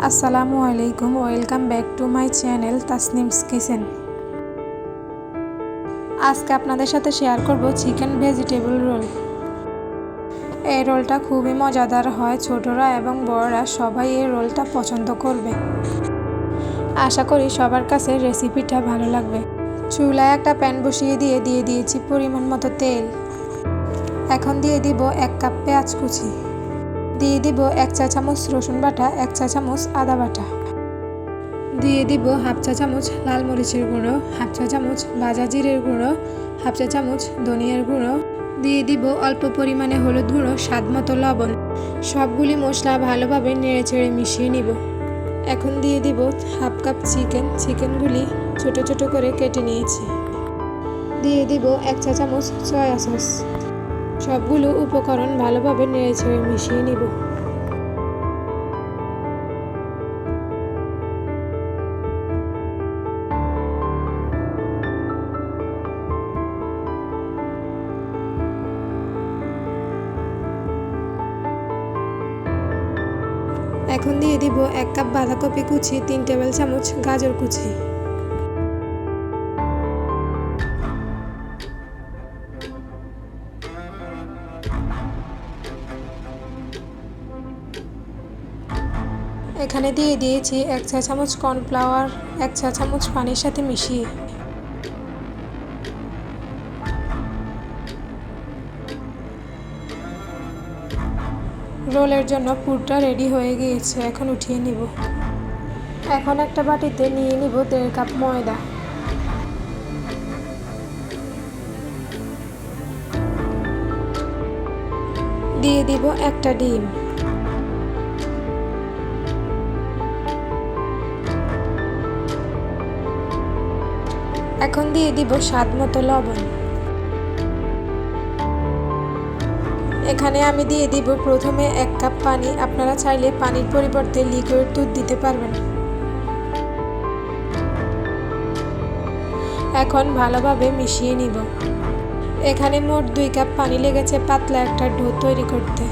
আসসালামু আলাইকুম, welcome back to my channel Tasnim's kitchen. আজকে আপনাদের সাথে শেয়ার করব চিকেন ভেজিটেবল রোল। এই রোলটা খুবই মজাদার হয়, ছোটরা এবং বড়রা সবাই এই রোলটা পছন্দ করবে। আশা করি সবার কাছে রেসিপিটা ভালো লাগবে। চুলায় একটা প্যান বসিয়ে দিয়ে দিয়েছি পরিমাণ মতো তেল। এখন দিয়ে দিব 1 কাপ পেঁয়াজ কুচি, দিয়ে দিব 1 চা চামচ রসুন বাটা, 1 চা চামচ আদা বাটা, দিয়ে দিব হাফ চা চামচ লাল মরিচের গুঁড়ো, হাফ চা চামচ ভাজা জিরের গুঁড়ো, হাফ চা চামচ ধনিয়ার গুঁড়ো, দিয়ে দিব অল্প পরিমাণে হলুদ গুঁড়ো, স্বাদ মতো লবণ। সবগুলি মশলা ভালোভাবে নেড়েচেড়ে মিশিয়ে নিব। এখন দিয়ে দিব হাফ কাপ চিকেনগুলি ছোট ছোট করে কেটে নিয়েছি। দিয়ে দিব 1 চা চামচ সয়া সস। সবগুলো উপকরণ ভালোভাবে নেড়েচেড়ে মিশিয়ে নিব। এখন দিয়ে দিব 1 কাপ বাঁধাকপি কুচি, 3 টেবিল চামচ গাজর কুচি। এখানে দিয়ে দিয়েছি 1 চা চামচ কর্নফ্লাওয়ার, 1 চা চামচ পানির সাথে মিশিয়ে। রোলের জন্য পুরটা রেডি হয়ে গিয়েছে, এখন উঠিয়ে নিব। এখন একটা বাটিতে নিয়ে নিব 1.5 কাপ ময়দা, দিয়ে দিব একটা ডিম, এখন দিয়ে দিব স্বাদ মতো লবণ। এখানে আমি দিয়ে দিব প্রথমে 1 কাপ পানি, আপনারা চাইলে পানির পরিবর্তে লিকুইড দুধ দিতে পারবেন। এখন ভালোভাবে মিশিয়ে নিব। এখানে মোট 2 কাপ পানি লেগেছে পাতলা একটা ডো তৈরি করতে।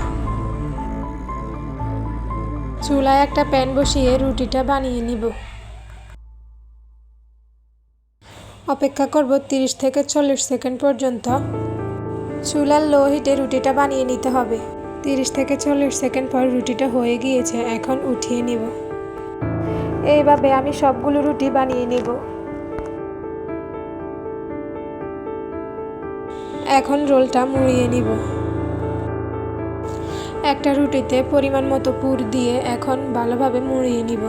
চুলায় একটা প্যান বসিয়ে রুটিটা বানিয়ে নিব। অপেক্ষা করব 30 থেকে 40 সেকেন্ড পর্যন্ত। চুলার লো হিটে রুটিটা বানিয়ে নিতে হবে। 30 থেকে 40 সেকেন্ড পর রুটিটা হয়ে গিয়েছে, এখন উঠিয়ে নিব। এইভাবে আমি সবগুলো রুটি বানিয়ে নিব। এখন রোলটা মুড়িয়ে নিব। একটা রুটিতে পরিমাণ মতো পুর দিয়ে এখন ভালোভাবে মুড়িয়ে নিব।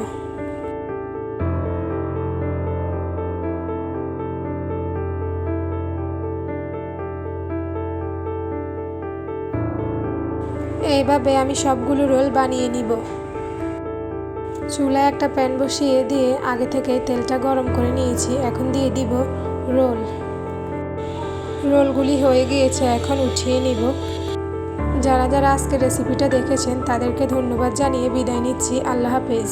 এইভাবে আমি সবগুলো রোল বানিয়ে নিব। চুলায় একটা প্যান বসিয়ে দিয়ে আগে থেকে তেলটা গরম করে নিয়েছি। এখন দিয়ে দিব রোলগুলি হয়ে গিয়েছে, এখন উঠিয়ে নিব। যারা আজকে রেসিপিটা দেখেছেন তাদেরকে ধন্যবাদ জানিয়ে বিদায় নিচ্ছি। আল্লাহ হাফেজ।